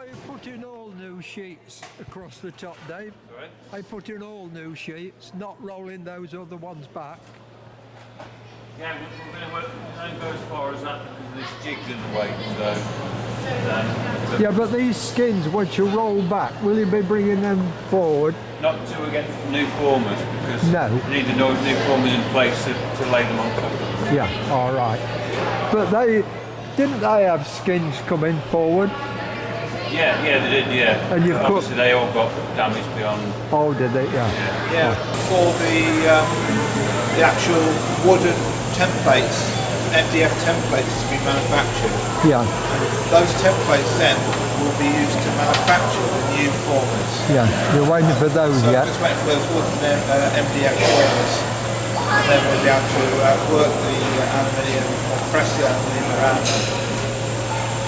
I put in all new sheets across the top, Dave. Sorry? I put in all new sheets, not rolling those other ones back. Yeah, we're going to work, don't go as far as that because of this jig's in the way, so... Yeah, but these skins, once you roll back, will you be bringing them forward? Not until we get new formers, because No. we need the new formers in place to lay them on top of them. Yeah, all right. But didn't they have skins coming forward? Yeah, they did, yeah. And you've obviously they all got damaged beyond... Oh, did they? Yeah. Yeah, for the actual wooden templates, MDF templates to be manufactured. Yeah. Those templates then will be used to manufacture the new formers. Yeah, you're waiting for those So yet? just waiting for those wooden MDF formers, and then we'll be able to work the aluminium or press the aluminium around them.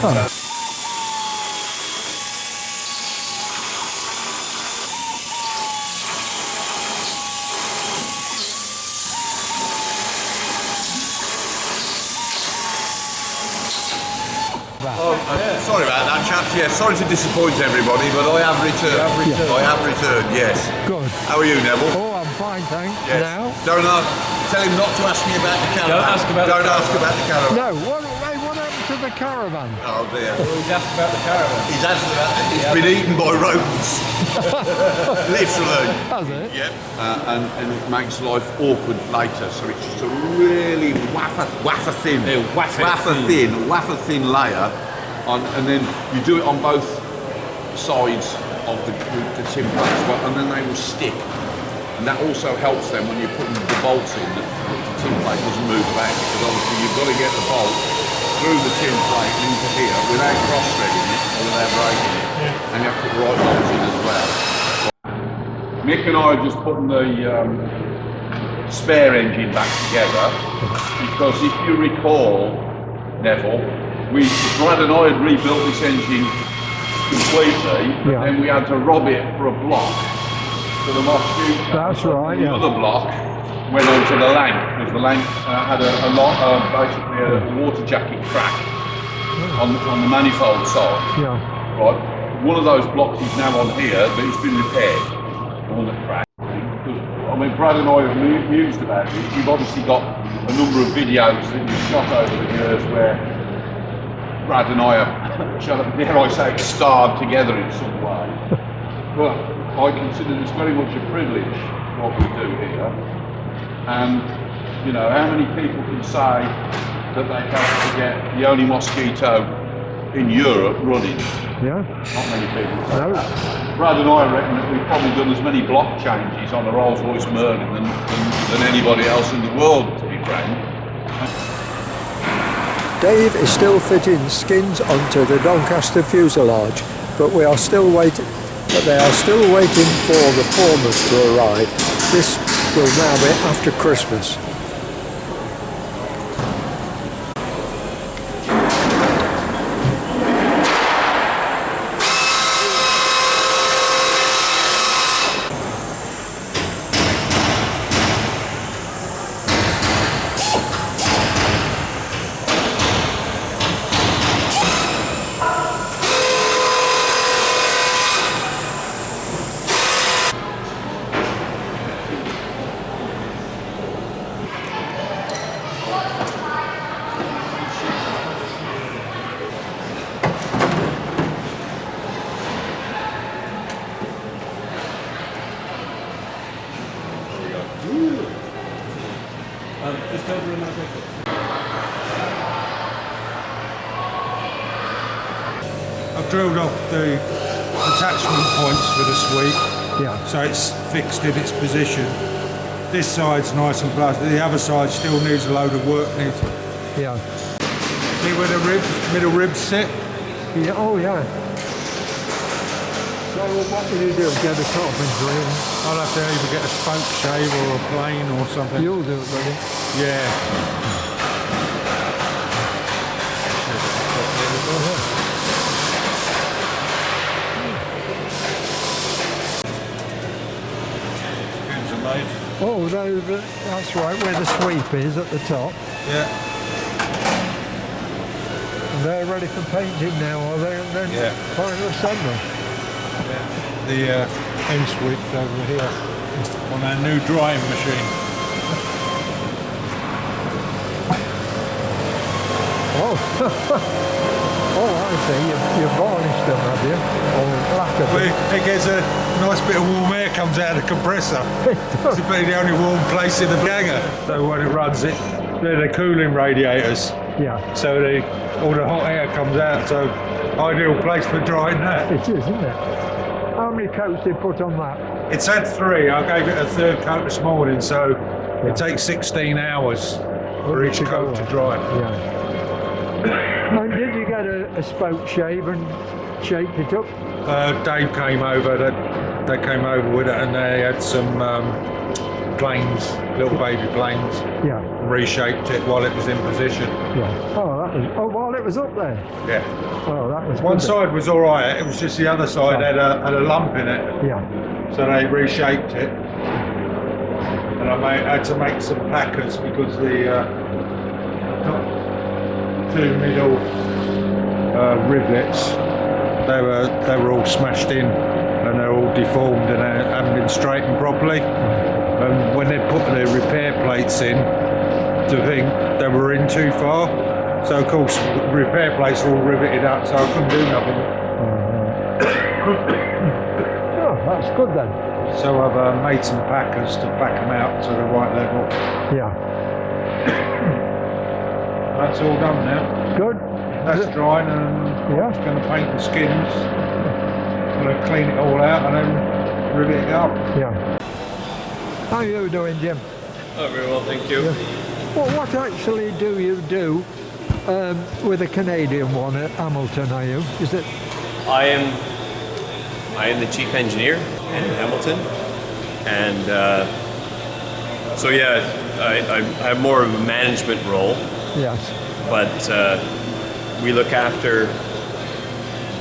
Oh. Sorry about that, chaps. Yeah, sorry to disappoint everybody, but I have returned. I have returned, yes. Good. How are you, Neville? Oh, I'm fine, thanks. Yes. Now? Tell him not to ask me about the caravan. Don't ask about the caravan. No, what happened to the caravan? Oh dear. He's asked about the caravan. He's asked about it. It's been eaten by rodents. Literally. Has it? Yep. And it makes life awkward later, so it's just a really wafer thin layer. And then you do it on both sides of the tin plates, and then they will stick. And that also helps them when you're putting the bolts in, that the tin plate doesn't move about, because obviously you've got to get the bolt through the tin plate into here without cross-threading it or without breaking it. And you have to put the right bolts in as well. Mick and I are just putting the spare engine back together, because if you recall, Neville, Brad and I had rebuilt this engine completely, but then we had to rob it for a block for the Mosquito. That's right, yeah. The other block went onto the Lanc, because the Lanc had basically a water jacket crack on the manifold side. Yeah. Right. One of those blocks is now on here, but it's been repaired. The one that cracked. I mean, Brad and I have mused about it. You've obviously got a number of videos that you've shot over the years where Brad and I have, dare I say, starred together in some way. But I consider this very much a privilege, what we do here. And, you know, how many people can say that they helped to get the only Mosquito in Europe running? Yeah. Not many people say that. Brad and I reckon that we've probably done as many block changes on a Rolls-Royce Merlin than anybody else in the world, to be frank. Dave is still fitting skins onto the Doncaster fuselage, but they are still waiting for the formers to arrive. This will now be after Christmas. Just over another. I've drilled off the attachment points for the sweep, so it's fixed in its position. This side's nice and flush, the other side still needs a load of work. Yeah. See where the middle ribs sit? Yeah. Oh yeah. So what will you do? Get a carpenter in? I'll have to either get a spoke shave or a plane or something. You'll do it, buddy. Yeah. Oh, that's right, where the sweep is at the top. Yeah. And they're ready for painting now, are they? And then Yeah. final assembly. The end switch over here on our new drying machine. Oh, oh, I see. You varnished them, have you? Or lacquered them? It gets a nice bit of warm air comes out of the compressor. It's about the only warm place in the hangar. So when it runs it, they're the cooling radiators. Yeah. So all the hot air comes out. So ideal place for drying that. It is, isn't it? How many coats do you put on that? It's had 3. I gave it a 3rd coat this morning, so it takes 16 hours for each coat to dry. Yeah. And did you get a spoke shave and shaped it up? Dave came over. They came over with it, and they had some planes, little baby planes. Yeah. Reshaped it while it was in position. Yeah. Oh, that was. Oh, while it was up there. Yeah. Oh, that was. One good. side was all right. It was just the other side had a lump in it. Yeah. So they reshaped it, and I had to make some packers because the two middle rivets they were all smashed in and they're all deformed and they haven't been straightened properly. And when they put the repair plates in, to think they were in too far. So of course the repair plates were all riveted up, so I couldn't do nothing. Oh, that's good then. So I've made some packers to back them out to the right level. Yeah. That's all done now. Good. That's drying, and Yeah. I'm just going to paint the skins. Going to clean it all out and then rivet it up. Yeah. How are you doing, Jim? Oh, very well, thank you. Well, what actually do you do with a Canadian one at Hamilton? Are you? Is it? I am the chief engineer in Hamilton, and so yeah, I have more of a management role, Yes. but we look after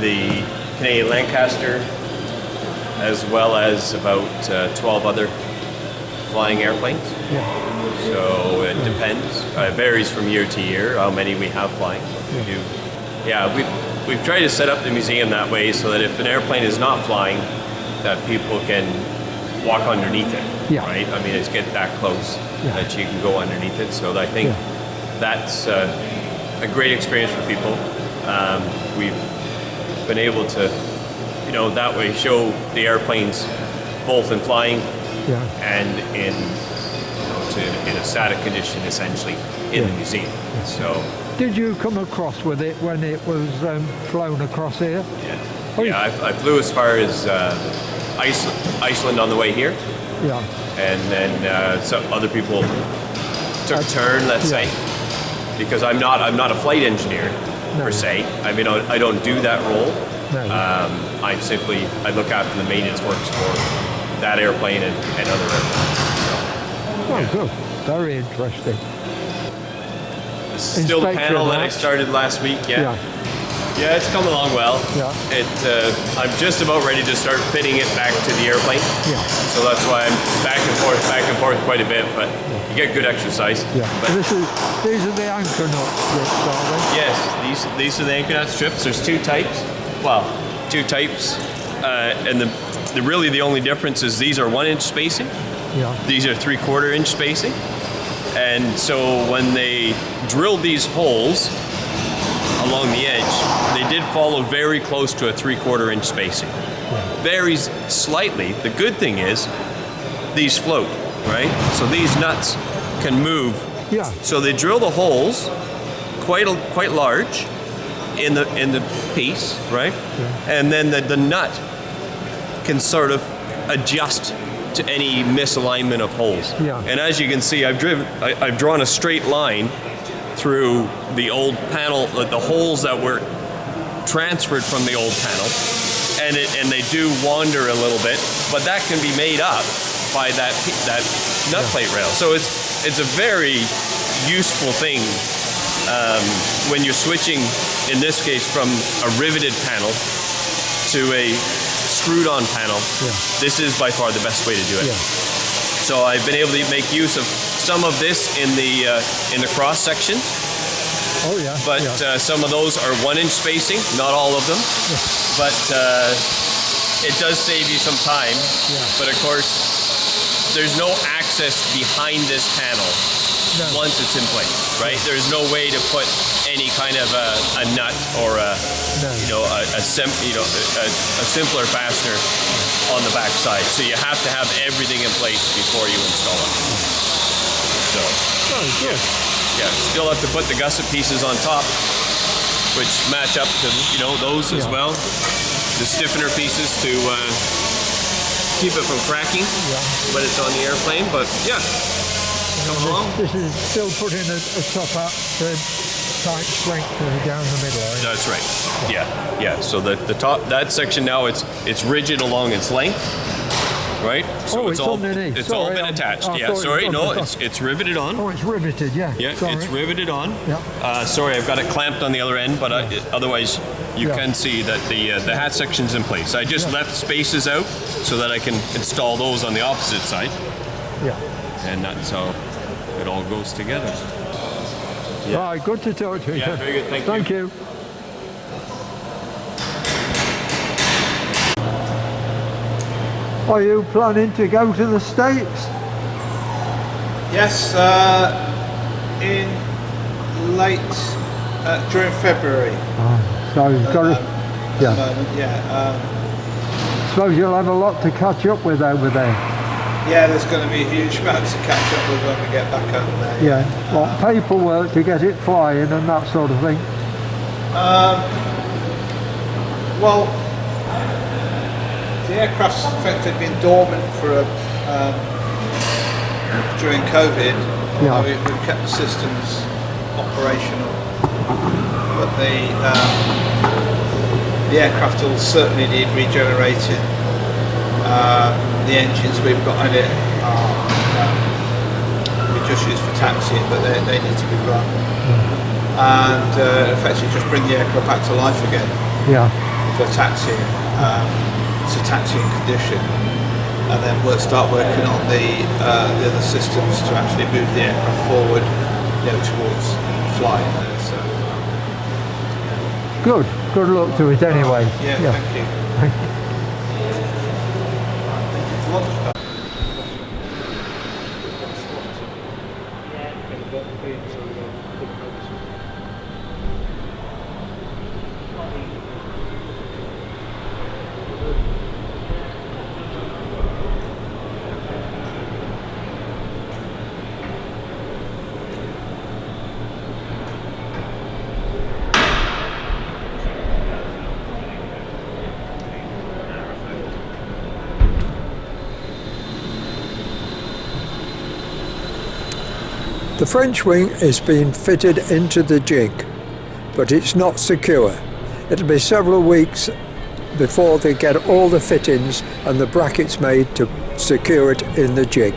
the Canadian Lancaster as well as about 12 other flying airplanes. Yeah. So it depends. It varies from year to year how many we have flying. We've tried to set up the museum that way so that if an airplane is not flying, that people can walk underneath it. Yeah. Right? I mean, it's get that close that you can go underneath it. So I think that's a great experience for people. We've been able to, that way show the airplanes both in flying and in a static condition, essentially, in the museum. So. Did you come across with it when it was flown across here? Yeah, I flew as far as Iceland on the way here. Yeah. And then some other people took a turn, let's say, because I'm not a flight engineer per se. I mean, I don't do that role. No. I look after the maintenance works for that airplane and other airplanes. Oh, good. Very interesting. Still the panel that I started last week, Yeah, it's come along well. Yeah. I'm just about ready to start fitting it back to the airplane. Yeah. So that's why I'm back and forth quite a bit, but you get good exercise. Yeah. But These are the anchor nut strips, are they? yes, these are the anchor nut strips. There's two types. And really the only difference is these are 1 inch spacing. Yeah. These are 3/4 inch spacing. And so when they drilled these holes along the edge, they did follow very close to a 3/4 inch spacing. Varies slightly. The good thing is these float, right? So these nuts can move. Yeah. So they drill the holes quite large in the piece, right? Yeah. And then the nut can sort of adjust to any misalignment of holes. Yeah. And as you can see, I've drawn a straight line through the old panel, the holes that were transferred from the old panel, and they do wander a little bit, but that can be made up by that nut plate rail. So it's a very useful thing when you're switching, in this case, from a riveted panel to a screwed-on panel. This is by far the best way to do it. So I've been able to make use of some of this in the cross section, Oh yeah. But yeah. some of those are 1 inch spacing, not all of them. But it does save you some time. But of course, there's no access behind this panel once it's in place, right? There's no way to put any kind of a nut or a simpler fastener on the back side. So you have to have everything in place before you install it. So good. Yeah, still have to put the gusset pieces on top, which match up to those as well. The stiffener pieces to keep it from cracking when it's on the airplane. But yeah, coming along. This is still putting a top up to tight strength down the middle. Right? That's right. Yeah. So the top, that section now it's rigid along its length. Right? So it's all underneath. It's all been attached. It's riveted on. Oh, it's riveted, yeah. Yeah, it's riveted on. Yeah. Sorry, I've got it clamped on the other end, but otherwise you can see that the hat section's in place. I just left spaces out so that I can install those on the opposite side. Yeah. And that's how it all goes together. Yeah. All right, good to talk to you. Yeah, very good. Thank you. Are you planning to go to the States? Yes, in late during February. So you've got to. At the moment, Suppose you'll have a lot to catch up with over there. Yeah, there's going to be a huge amount to catch up with when we get back over there. Yeah. Well, paperwork to get it flying and that sort of thing. Well, the aircraft's in fact had been dormant for during COVID. We've kept the systems operational, but the aircraft will certainly need regenerating. The engines we've got in it we just use for taxiing, but they need to be run. And effectively just bring the aircraft back to life again for taxiing. It's a taxiing condition, and then we'll start working on the other systems to actually move the aircraft forward, towards flying there. So good luck to it anyway. Thank you. The French wing is being fitted into the jig, but it's not secure. It'll be several weeks before they get all the fittings and the brackets made to secure it in the jig.